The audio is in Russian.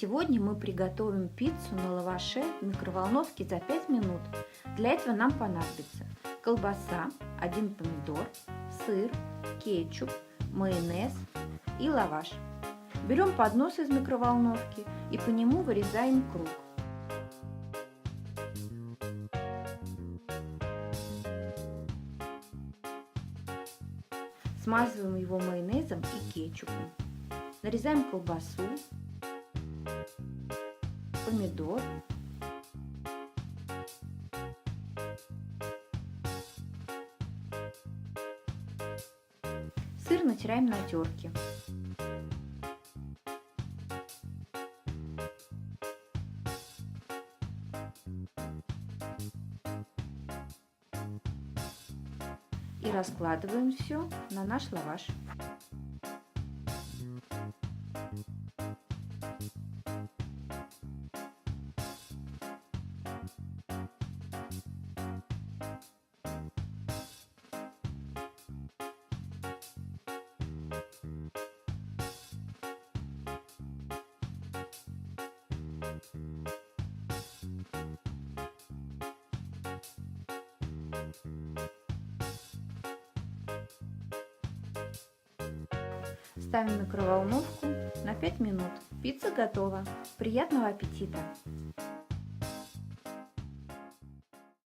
Сегодня мы приготовим пиццу на лаваше в микроволновке за 5 минут. Для этого нам понадобится колбаса, 1 помидор, сыр, кетчуп, майонез и лаваш. Берем поднос из микроволновки и по нему вырезаем круг. Смазываем его майонезом и кетчупом. Нарезаем колбасу, помидор, сыр натираем на терке. И раскладываем все на наш лаваш. Ставим микроволновку на 5 минут. Пицца готова. Приятного аппетита!